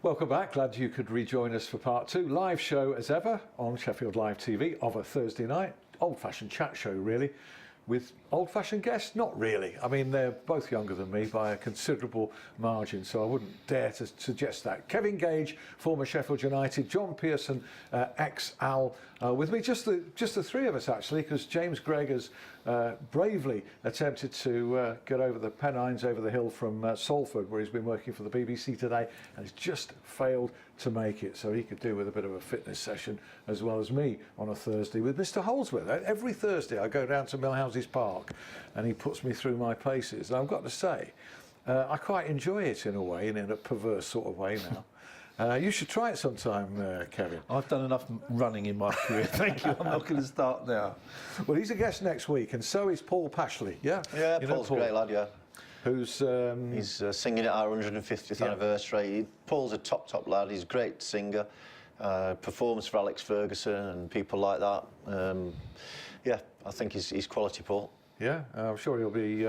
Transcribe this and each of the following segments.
Welcome back. Glad you could rejoin us for part two. Live show as ever on Sheffield Live TV of a Thursday night. Old-fashioned chat show, really, with old-fashioned guests. Not really. I mean, they're both younger than me by a considerable margin, so I wouldn't dare to suggest that. Kevin Gage, former Sheffield United, John Pearson, ex-Al, with me. Just the three of us, actually, because James Gregg has bravely attempted to get over the Pennines, over the hill from Salford, where he's been working for the BBC today, and he's just failed to make it. So he could do with a bit of a fitness session as well as me on a Thursday with Mr. Holdsworth. Every Thursday I go down to Millhouses Park and he puts me through my paces. And I've got to say, I quite enjoy it in a way, in a perverse sort of way now. You should try it sometime, Kevin. I've done enough running in my career, thank you. I'm not going to start now. Well, he's a guest next week, and so is Paul Pashley. Yeah, yeah, Paul's a great lad, yeah. Who's he's singing at our 150th anniversary. Paul's a top lad. He's a great singer. Performs for Alex Ferguson and people like that. Yeah, I think he's quality, Paul. Yeah, I'm sure he'll be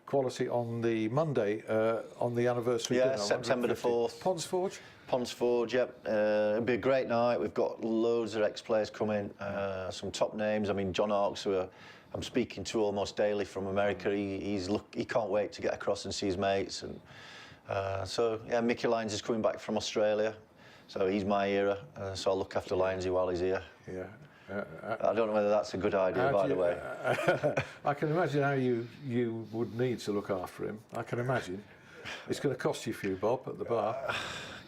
quality on the Monday on the anniversary. Yeah, September the 4th. Ponsforge? Ponsforge, yep. It'll be a great night. We've got loads of ex-players coming, some top names. I mean, John Hawkes, who I'm speaking to almost daily from America. He can't wait to get across and see his mates. And so, yeah, Mickey Lyons is coming back from Australia. So he's my era. So I'll look after Lyonsy while he's here. Yeah. I don't know whether that's a good idea, by the way. I can imagine how you would need to look after him. I can imagine. It's going to cost you a few bob at the bar.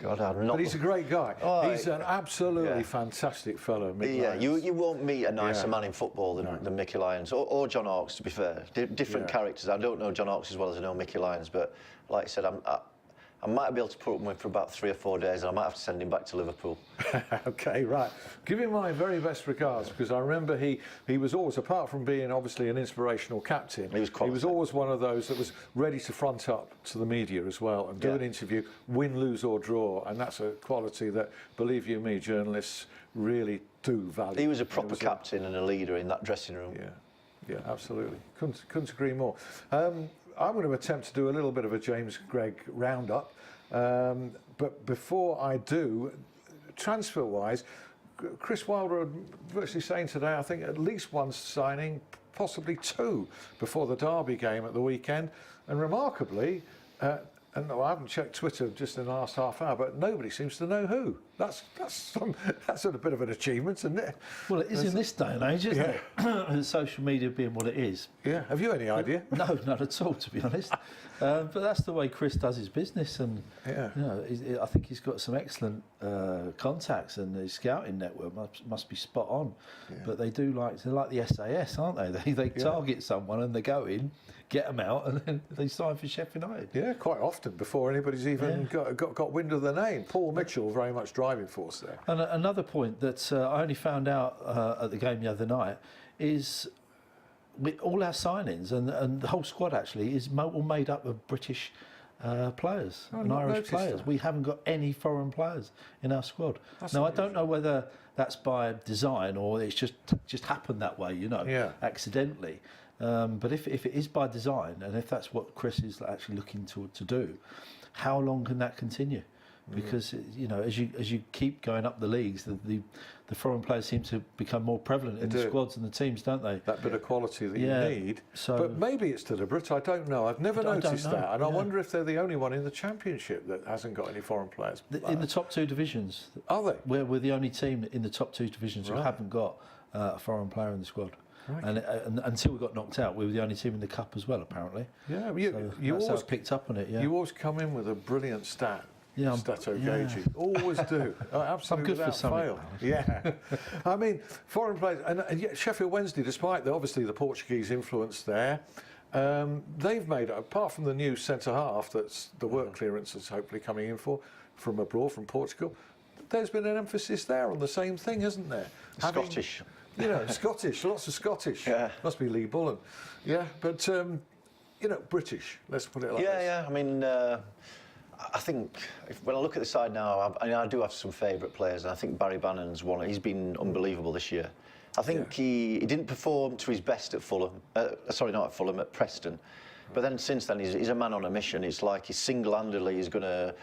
God, I'm not. But he's a great guy. Oh, he's an absolutely fantastic fellow, Mick Lyons. You won't meet a nicer man in football than Mickey Lyons, or John Hawkes, to be fair. Different characters. I don't know John Hawkes as well as I know Mickey Lyons, but like I said, I might be able to put up with him for about 3 or 4 days, and I might have to send him back to Liverpool. Okay, right. Give him my very best regards, because I remember he was always, apart from being obviously an inspirational captain, he was always one of those that was ready to front up to the media as well and do an interview, win, lose or draw, and that's a quality that, believe you me, journalists really do value. He was a proper captain and a leader in that dressing room. Yeah, absolutely. Couldn't agree more. I'm going to attempt to do a little bit of a James Gregg roundup, but before I do, transfer-wise, Chris Wilder virtually saying today, I think at least one signing, possibly two, before the Derby game at the weekend, and remarkably, and I haven't checked Twitter just in the last half hour, but nobody seems to know who. That's a bit of an achievement, isn't it? Well, it is in this day and age, isn't it? Social media being what it is. Yeah. Have you any idea? No, not at all, to be honest. But that's the way Chris does his business, and you know, I think he's got some excellent contacts, and his scouting network must be spot on. Yeah. But they're like the SAS, aren't they? They target someone and they go in, get them out, and then they sign for Sheffield United. Yeah, quite often before anybody's even got wind of the name. Paul Mitchell, very much driving force there. And another point that I only found out at the game the other night is all our signings and the whole squad actually is all made up of British players and Irish players. That. We haven't got any foreign players in our squad. Now, I don't know whether that's by design or it's just happened that way, you know, accidentally. But if it is by design, and if that's what Chris is actually looking to do, how long can that continue? Because you know, as you keep going up the leagues, the foreign players seem to become more prevalent in the squads and the teams, don't they? That bit of quality that you need. So, but maybe it's deliberate. I don't know. I've never noticed that, and I wonder if they're the only one in the Championship that hasn't got any foreign players. In the top two divisions, are they? We're the only team in the top two divisions who haven't got a foreign player in the squad. Right. And until we got knocked out, we were the only team in the cup as well, apparently. Yeah, you always picked up on it. Yeah, you always come in with a brilliant stat. Yeah, Stato Gage. Always do. Absolutely I'm good without for fail. Yeah. I mean, foreign players, and yet Sheffield Wednesday, despite obviously the Portuguese influence there, they've made, apart from the new centre half that's the work clearance is hopefully coming in from abroad, from Portugal, there's been an emphasis there on the same thing, hasn't there? Scottish. You know, Scottish, lots of Scottish. Yeah. Must be Lee Bullen. Yeah, but, you know, British, let's put it like this. Yeah, I mean, I think when I look at the side now, I do have some favourite players, and I think Barry Bannon's one. He's been unbelievable this year. I think he didn't perform to his best at Fulham. Sorry, not at Fulham, at Preston. But then since then, he's a man on a mission. It's like he's single-handedly is going to,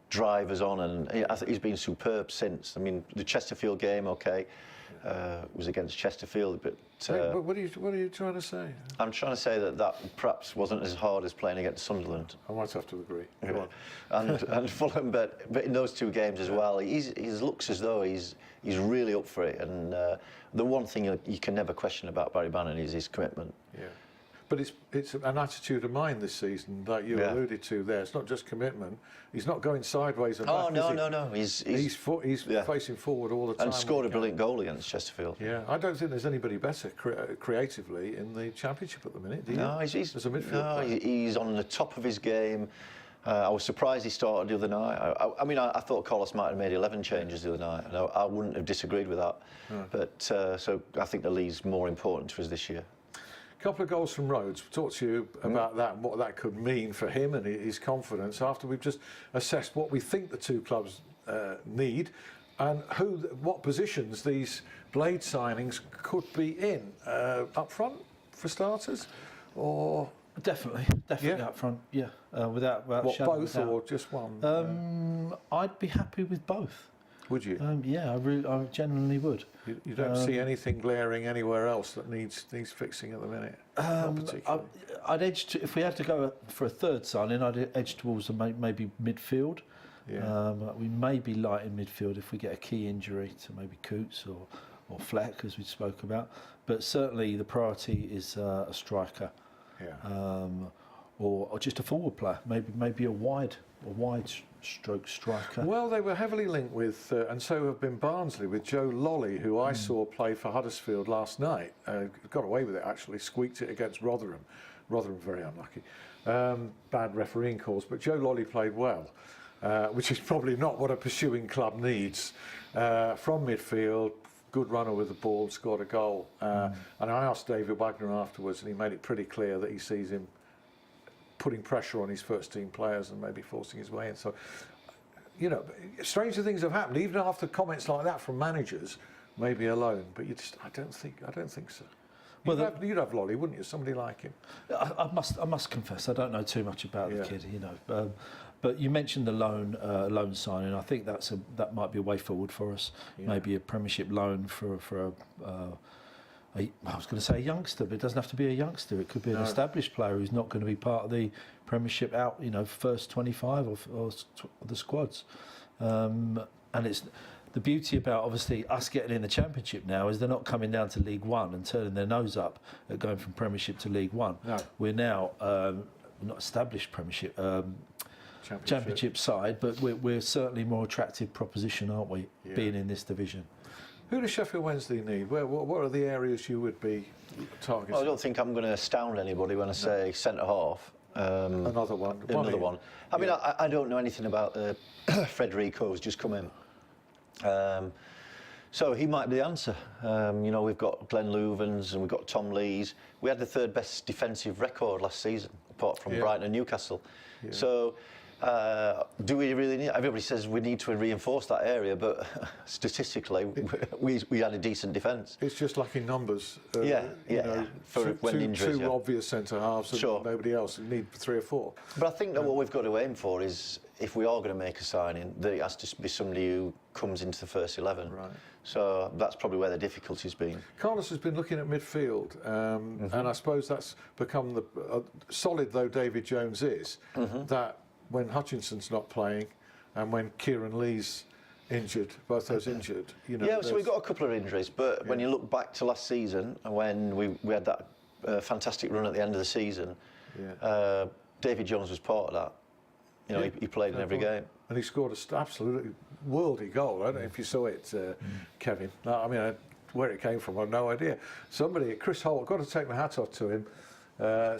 drive us on, and I think he's been superb since. I mean, the Chesterfield game, okay, was against Chesterfield, but. But what are you trying to say? I'm trying to say that perhaps wasn't as hard as playing against Sunderland. I might have to agree. Go on. and Fulham, but in those two games as well, he looks as though he's really up for it. And the one thing you can never question about Barry Bannon is his commitment. Yeah. But it's an attitude of mind this season that you alluded to there. It's not just commitment. He's not going sideways and back. No. He's facing forward all the time. And scored a brilliant goal against Chesterfield. Yeah, I don't think there's anybody better creatively in the Championship at the minute, do you? No, as a midfield player. He's on the top of his game. I was surprised he started the other night. I thought Carlos might have made 11 changes the other night, and I wouldn't have disagreed with that. No. But so I think the lead's more important to us this year. Couple of goals from Rhodes. We'll talk to you about that and what that could mean for him and his confidence after we've just assessed what we think the two clubs need and what positions these Blade signings could be in. Up front, for starters, or definitely up front. Yeah, without what, both or just one? I'd be happy with both. Would you? I genuinely would. You don't see anything glaring anywhere else that needs fixing at the minute? Not particularly. I'd edge to, if we had to go for a third signing, I'd edge towards maybe midfield. Yeah. We may be light in midfield if we get a key injury to maybe Coots or Fleck, as we spoke about. But certainly the priority is a striker. Yeah. Or just a forward player, maybe a wide stroke striker. Well, they were heavily linked with, and so have been Barnsley, with Joe Lolly, who I saw play for Huddersfield last night. Got away with it, actually, squeaked it against Rotherham. Rotherham very unlucky. Bad refereeing calls, but Joe Lolly played well, which is probably not what a pursuing club needs. From midfield, good runner with the ball, scored a goal. And I asked David Wagner afterwards, and he made it pretty clear that he sees him putting pressure on his first team players and maybe forcing his way in. So, stranger things have happened, even after comments like that from managers, maybe alone. But I don't think so. You'd have Lolly, wouldn't you? Somebody like him. I must confess, I don't know too much about the kid, but you mentioned the loan signing. I think that might be a way forward for us. Yeah. Maybe a Premiership loan for I was going to say a youngster, but it doesn't have to be a youngster. It could be an established player who's not going to be part of the Premiership first 25 or the squads. And it's the beauty about obviously us getting in the Championship now is they're not coming down to League One and turning their nose up at going from Premiership to League One. No. We're now not established Premiership. Championship side, but we're certainly a more attractive proposition, aren't we? Yeah. Being in this division. Who does Sheffield Wednesday need? What are the areas you would be targeting? Well, I don't think I'm going to astound anybody when I say centre half. Another one. I mean, I don't know anything about Federico who's just come in. So he might be the answer. We've got Glenn Louvens and we've got Tom Lees. We had the third best defensive record last season, apart from Brighton and Newcastle. Yeah. So do we really need? Everybody says we need to reinforce that area, but statistically, we had a decent defence. It's just lacking numbers. For when injuries. Two obvious centre halves and nobody else. We need 3 or 4. But I think that what we've got to aim for is, if we are going to make a signing, that it has to be somebody who comes into the first 11. Right. So that's probably where the difficulty's been. Carlos has been looking at midfield, and I suppose that's become the solid though David Jones is. That when Hutchinson's not playing, and when Kieran Lee's injured, both those injured, so we've got a couple of injuries, but when you look back to last season, when we had that fantastic run at the end of the season, David Jones was part of that. He played in every game. And he scored an absolutely worldy goal. I don't know if you saw it, Kevin. I mean, where it came from, I have no idea. Somebody, Chris Holt, I've got to take my hat off to him,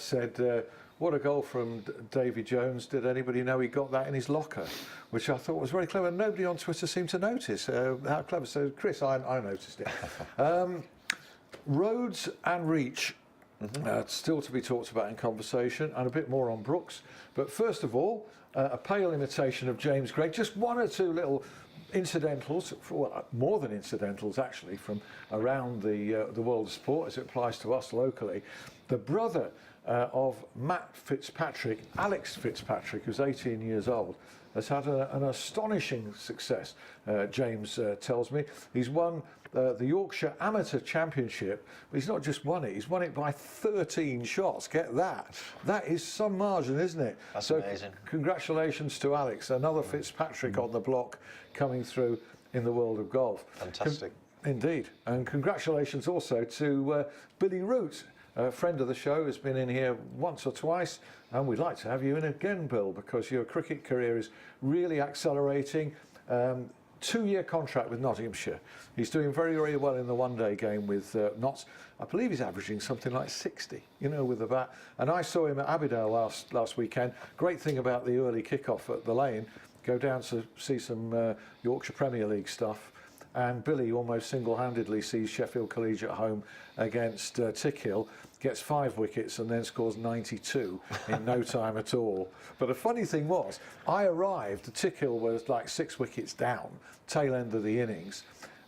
said, what a goal from Davy Jones. Did anybody know he got that in his locker? Which I thought was very clever. Nobody on Twitter seemed to notice how clever. So, Chris, I noticed it. Rhodes and Reach, still to be talked about in conversation, and a bit more on Brooks. But first of all, a pale imitation of James Gregg. Just one or two little incidentals, more than incidentals actually, from around the world of sport as it applies to us locally. The brother of Matt Fitzpatrick. Alex Fitzpatrick, who's 18 years old, has had an astonishing success, James tells me. He's won the Yorkshire Amateur Championship, but he's not just won it, he's won it by 13 shots. Get that. That is some margin, isn't it? That's amazing. Congratulations to Alex, another Fitzpatrick on the block coming through in the world of golf. Fantastic. Indeed. And congratulations also to Billy Root, a friend of the show, has been in here once or twice, and we'd like to have you in again, Bill, because your cricket career is really accelerating. 2-year contract with Nottinghamshire. He's doing very, very well in the one-day game with Notts. I believe he's averaging something like 60, you know, with the bat. And I saw him at Abbeydale last weekend. Great thing about the early kick-off at the Lane, go down to see some Yorkshire Premier League stuff. And Billy almost single-handedly sees Sheffield Collegiate home against Tickhill, gets 5 wickets and then scores 92 in no time at all. But the funny thing was, I arrived, Tickhill was like 6 wickets down, tail end of the innings,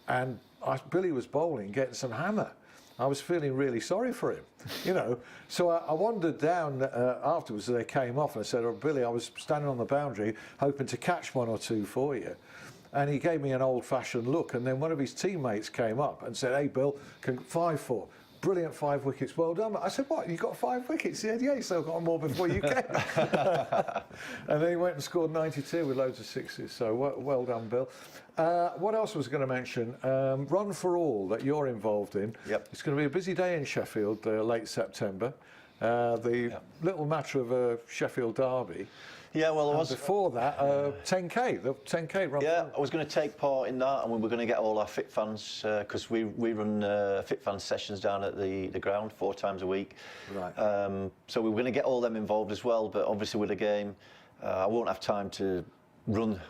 and Billy was bowling, getting some hammer. I was feeling really sorry for him, you know. So I wandered down afterwards as they came off, and I said, "Oh, Billy, I was standing on the boundary hoping to catch 1 or 2 for you." And he gave me an old-fashioned look, and then one of his teammates came up and said, "Hey, Bill, 5 for. Brilliant 5 wickets, well done." I said, "What, you got 5 wickets?" He said, "Yeah, you still got more before you came." And then he went and scored 92 with loads of 6s, so well done, Bill. What else was I going to mention? Run for All that you're involved in. Yep. It's going to be a busy day in Sheffield, late September. Little matter of a Sheffield derby. Yeah, well, And before that, 10K, the 10K run. Yeah, I was going to take part in that, and we were going to get all our fit fans, because we run fit fan sessions down at the ground 4 times a week. Right. So we were going to get all them involved as well, but obviously with the game, I won't have time to run.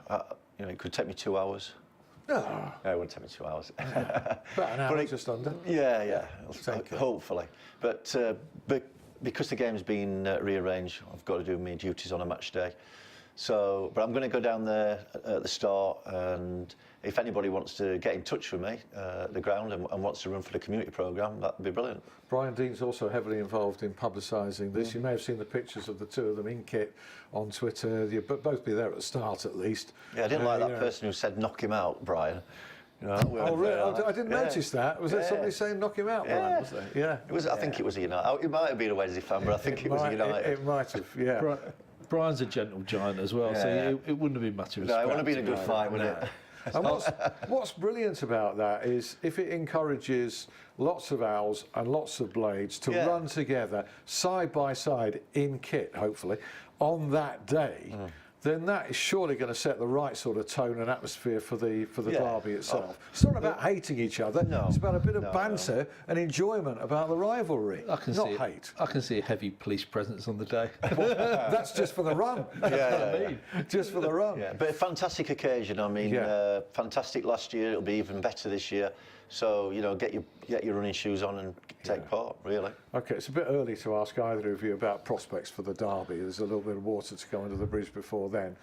You know, it could take me 2 hours. No. No, it wouldn't take me 2 hours. About an hour, just under. Yeah. Take it. Hopefully. But because the game's been rearranged, I've got to do my duties on a match day. So, but I'm going to go down there at the start, and if anybody wants to get in touch with me at the ground and wants to run for the community programme, that'd be brilliant. Brian Dean's also heavily involved in publicising this. You may have seen the pictures of the 2 of them in kit on Twitter. You'll both be there at the start, at least. Yeah, I didn't like that person who said knock him out, Brian. You know, oh, really? I didn't notice that. Was there somebody saying knock him out, Brian? Was there? Yeah. It was. I think it was a United. It might have been a Wednesday fan, but I think it was a United. It might have, yeah. Brian's a gentle giant as well, so it wouldn't have been much of a No, scrap. it wouldn't have been a good fight, would it? And what's brilliant about that is if it encourages lots of owls and lots of blades to run together side by side in kit, hopefully, on that day, then that is surely going to set the right sort of tone and atmosphere for the derby itself. It's not about hating each other. No. It's about a bit of banter and enjoyment about the rivalry, not hate. I can see a heavy police presence on the day. That's just for the run. Just for the run. Yeah, but a fantastic occasion. I mean, fantastic last year. It'll be even better this year. So, you know, get your running shoes on and take part, really. Okay, it's a bit early to ask either of you about prospects for the derby. There's a little bit of water to go under the bridge before then.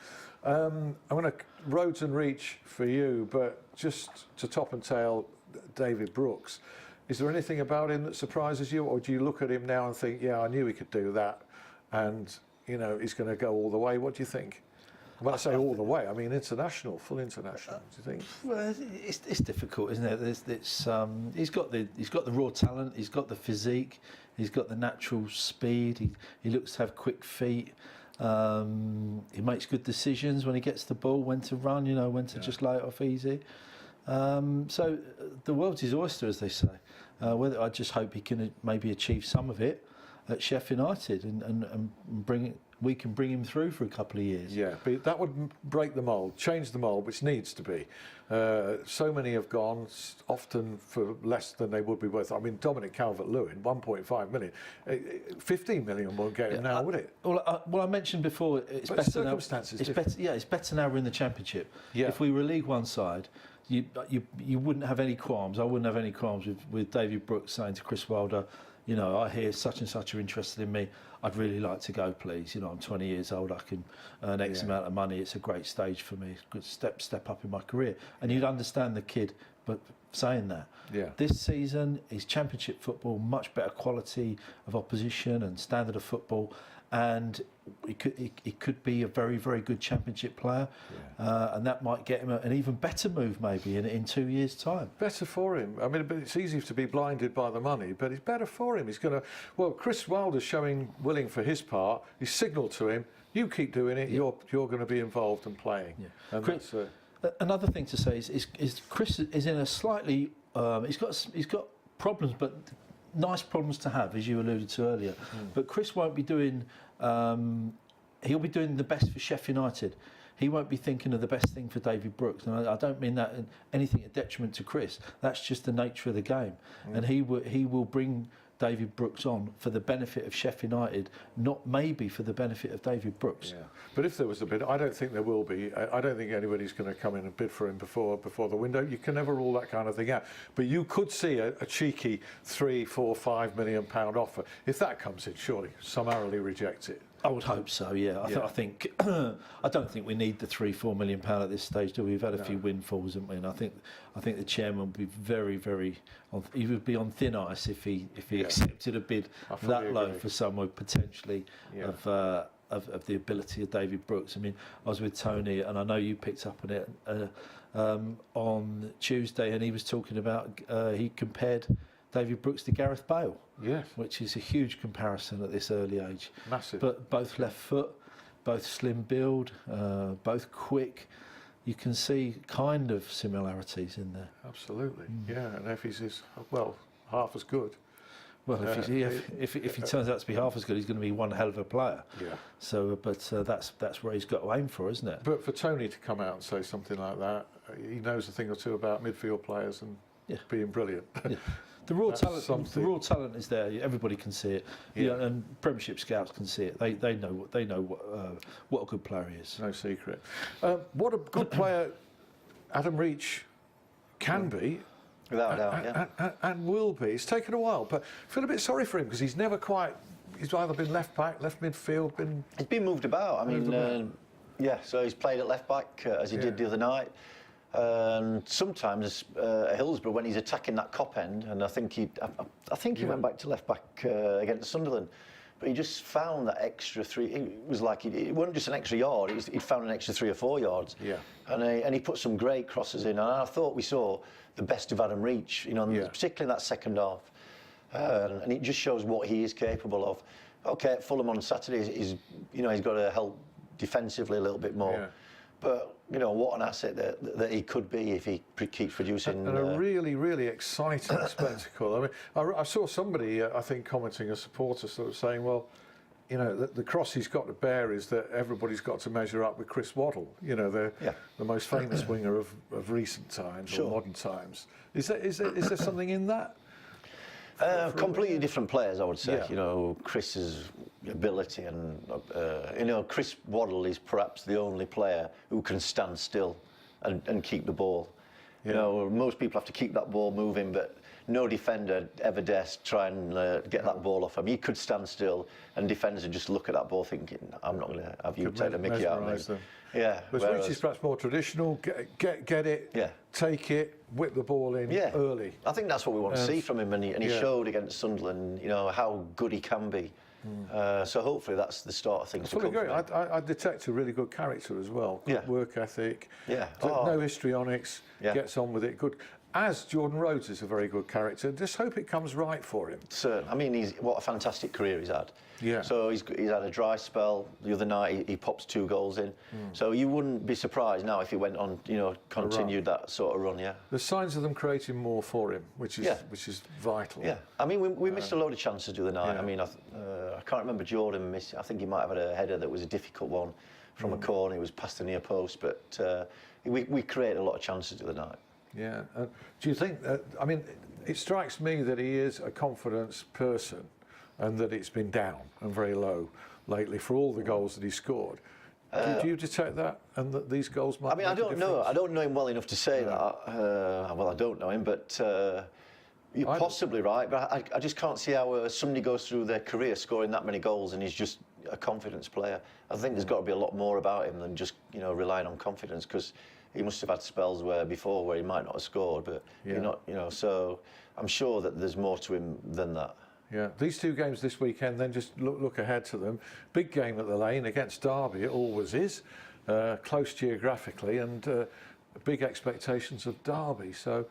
I'm going to roads and reach for you, but just to top and tail David Brooks, is there anything about him that surprises you, or do you look at him now and think, yeah, I knew he could do that, and, you know, he's going to go all the way? What do you think? When I say all the way, I mean international, full international. Do you think? Well, it's difficult, isn't it? He's got the raw talent, he's got the physique, he's got the natural speed. He looks to have quick feet. He makes good decisions when he gets the ball, when to run, you know, when to just lay it off easy. So the world's his oyster, as they say. Whether I just hope he can maybe achieve some of it at Sheffield United and bring it. We can bring him through for a couple of years. Yeah, but that would break the mould, change the mould, which needs to be. So many have gone, often for less than they would be worth. I mean, Dominic Calvert-Lewin, 1.5 million. 15 million won't get him now, would it? Well, I mentioned before, it's better circumstances. It's better. Yeah, it's better now we're in the Championship. Yeah. If we were League One side, you wouldn't have any qualms. I wouldn't have any qualms with David Brooks saying to Chris Wilder, you know, I hear such and such are interested in me. I'd really like to go, please. You know, I'm 20 years old. I can earn X amount of money. It's a great stage for me. Good step up in my career. And you'd understand the kid, but saying that. Yeah. This season is Championship football, much better quality of opposition and standard of football, and he could be a very, very good Championship player, and that might get him an even better move maybe in 2 years' time. Better for him. I mean, but it's easy to be blinded by the money, but it's better for him. He's going to. Well, Chris Wilder's showing willing for his part. He's signalled to him, you keep doing it. You're going to be involved and playing. Yeah. And Chris, that's, another thing to say is Chris is in a slightly he's got problems, but nice problems to have, as you alluded to earlier. But Chris won't be doing. He'll be doing the best for Sheffield United. He won't be thinking of the best thing for David Brooks, and I don't mean that in anything a detriment to Chris. That's just the nature of the game, and he will bring David Brooks on for the benefit of Sheffield United, not maybe for the benefit of David Brooks. yeah. But if there was a bid, I don't think there will be. I don't think anybody's going to come in and bid for him before the window. You can never rule that kind of thing out. But you could see a cheeky £3, £4, £5 million offer. If that comes in, surely summarily reject it. I would hope so. Yeah, I think I don't think we need the £3-4 million at this stage. Do we? We've had a few windfalls, haven't we? And I think the chairman would be very, very. He would be on thin ice if he accepted a bid that low for someone potentially of the ability of David Brooks. I mean, I was with Tony, and I know you picked up on it on Tuesday, and he was talking about he compared David Brooks to Gareth Bale. Yes. Which is a huge comparison at this early age. Massive. But both left foot, both slim build, both quick. You can see kind of similarities in there. Absolutely. Yeah, and Effie's is, well, half as good. Well, if he turns out to be half as good, he's going to be one hell of a player. Yeah. So, but that's where he's got to aim for, isn't it? But for Tony to come out and say something like that, he knows a thing or two about midfield players and being brilliant. Yeah. The raw talent is there. Everybody can see it. Yeah. And Premiership scouts can see it. They know what a good player he is. No secret. What a good player Adam Reach can be. Without a doubt, yeah. And will be. It's taken a while, but I feel a bit sorry for him because he's never quite. He's either been left back, left midfield, He's been moved about. I mean, so he's played at left back as he did the other night. And sometimes at Hillsborough, when he's attacking that cop end, and I think he went back to left back against Sunderland, but he just found that extra three. It was like it wasn't just an extra yard; he'd found an extra 3 or 4 yards. Yeah. And he put some great crosses in, and I thought we saw the best of Adam Reach, particularly in that second half. And it just shows what he is capable of. Okay, at Fulham on Saturday, he's got to help defensively a little bit more. Yeah. But what an asset that he could be if he keeps producing. And a really, really exciting spectacle. I mean, I saw somebody, I think, commenting, a supporter, sort of saying, well, the cross he's got to bear is that everybody's got to measure up with Chris Waddle. The most famous winger of recent times or modern times. Is there something in that? Completely different players, I would say. Yeah. Chris's ability and Chris Waddle is perhaps the only player who can stand still and keep the ball. Yeah. Most people have to keep that ball moving, but no defender ever dares try and get that ball off him. He could stand still, and defenders would just look at that ball thinking, "I'm not going to have you take the mickey out of me." Yeah. But Reach is perhaps more traditional. Get it. Yeah. Take it. Whip the ball in early. I think that's what we want to see from him, and he showed against Sunderland, how good he can be. So hopefully that's the start of things. I detect a really good character as well. Good work ethic. Yeah. No histrionics. Gets on with it. Good. As Jordan Rhodes is a very good character. Just hope it comes right for him. Certainly. I mean, what a fantastic career he's had. Yeah. So he's had a dry spell. The other night he pops 2 goals in. So you wouldn't be surprised now if he went on, continued that sort of run. Yeah. There's signs of them creating more for him, which is vital. Yeah. I mean, we missed a load of chances the other night. Yeah. I mean, I can't remember Jordan missed. I think he might have had a header that was a difficult one from a corner. He was past the near post, but we created a lot of chances the other night. Yeah. Do you think that? I mean, it strikes me that he is a confidence person, and that it's been down and very low lately for all the goals that he scored. Do you detect that, and that these goals might? I mean, I don't know. I don't know him well enough to say that. Well, I don't know him, but You're I- possibly right, but I just can't see how somebody goes through their career scoring that many goals and he's just a confidence player. I think there's got to be a lot more about him than just relying on confidence, because he must have had spells where he might not have scored, but Yeah. you're not, so I'm sure that there's more to him than that. Yeah, these two games this weekend, then just look ahead to them. Big game at the Lane against Derby, it always is. Close geographically, and big expectations of Derby. So,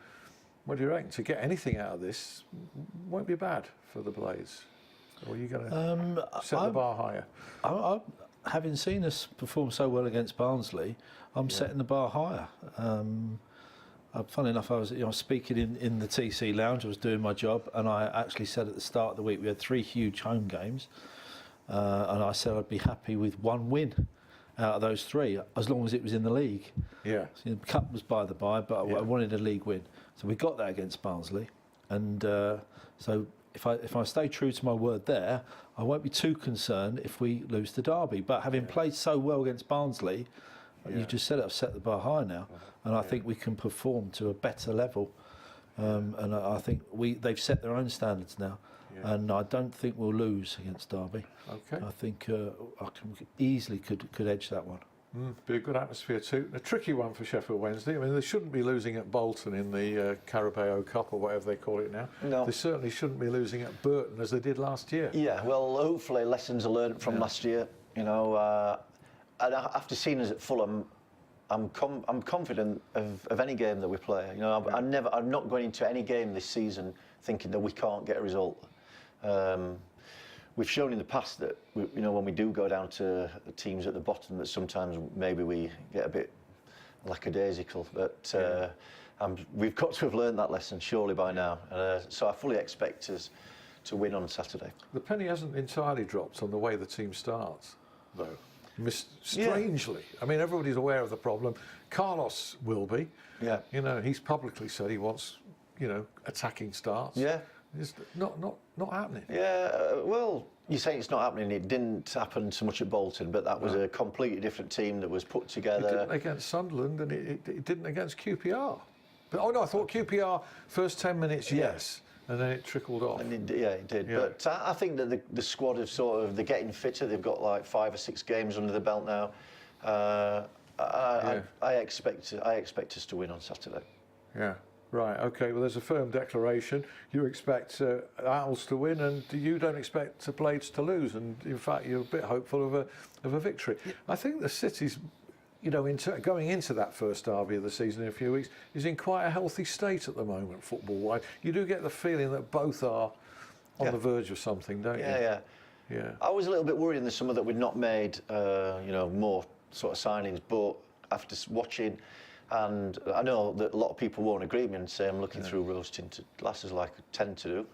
what do you reckon? To get anything out of this won't be bad for the Blades. Or are you going to set the bar higher? Having seen us perform so well against Barnsley, I'm setting the bar higher. Funny enough, I was speaking in the TC Lounge. I was doing my job, and I actually said at the start of the week we had 3 huge home games, and I said I'd be happy with 1 win out of those 3, as long as it was in the league. Yeah. So the cup was by the by, but Yeah. I wanted a league win, so we got that against Barnsley, and so if I stay true to my word there, I won't be too concerned if we lose to Derby. But having played so well against Barnsley, you just said it, I've set the bar high now, and I think we can perform to a better level. And I think they've set their own standards now, and I don't think we'll lose against Derby. Okay. I think I can easily could edge that one. Be a good atmosphere too. A tricky one for Sheffield Wednesday. I mean, they shouldn't be losing at Bolton in the Carabao Cup or whatever they call it now. No. They certainly shouldn't be losing at Burton as they did last year. Yeah, well, hopefully lessons are learned from last year. And after seeing us at Fulham, I'm confident of any game that we play. I'm not going into any game this season thinking that we can't get a result. We've shown in the past that when we do go down to teams at the bottom, that sometimes maybe we get a bit lackadaisical. But we've got to have learned that lesson surely by now. So I fully expect us to win on Saturday. The penny hasn't entirely dropped on the way the team starts, though. Strangely. I mean, everybody's aware of the problem. Carlos will be. Yeah. He's publicly said he wants, attacking starts. Yeah. It's not happening. Yeah, well, you're saying it's not happening. It didn't happen so much at Bolton, but that was a completely different team that was put It together. didn't against Sunderland, and it didn't against QPR. But I thought QPR first 10 minutes, yes, and then it trickled off. And it did. Yeah. But I think that the squad have they're getting fitter. They've got like 5 or 6 games under the belt now. I expect us to win on Saturday. Yeah. Right, okay, well there's a firm declaration. You expect Owls to win, and you don't expect the Blades to lose, and in fact you're a bit hopeful of a victory. Yeah. I think the City's, going into that first derby of the season in a few weeks, is in quite a healthy state at the moment, football-wise. You do get the feeling that both are on the verge of something, don't you? Yeah. I was a little bit worried in the summer that we'd not made, more sort of signings, but after watching, and I know that a lot of people won't agree with me and say I'm looking through rose-tinted glasses like I tend to do,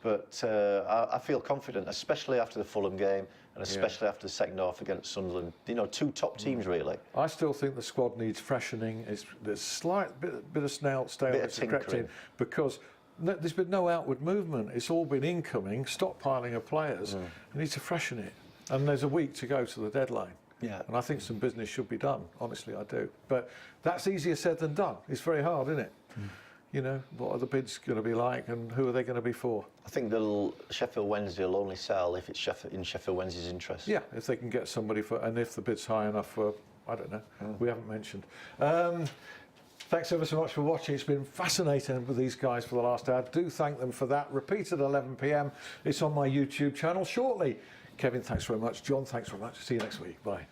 but I feel confident, especially after the Fulham game and especially after the second half against Sunderland. 2 top teams really. I still think the squad needs freshening. There's slight bit of staleness crept in because there's been no outward movement. It's all been incoming, stockpiling of players. You need to freshen it, and there's a week to go to the deadline. Yeah. And I think some business should be done, honestly, I do. But that's easier said than done. It's very hard, isn't it? What are the bids going to be like, and who are they going to be for? I think Sheffield Wednesday will only sell if it's in Sheffield Wednesday's interest. Yeah, if they can get somebody for, and if the bid's high enough for, I don't know, we haven't mentioned. Thanks ever so much for watching. It's been fascinating with these guys for the last hour. Do thank them for that. Repeat at 11 p.m. It's on my YouTube channel shortly. Kevin, thanks very much. John, thanks very much. See you next week. Bye.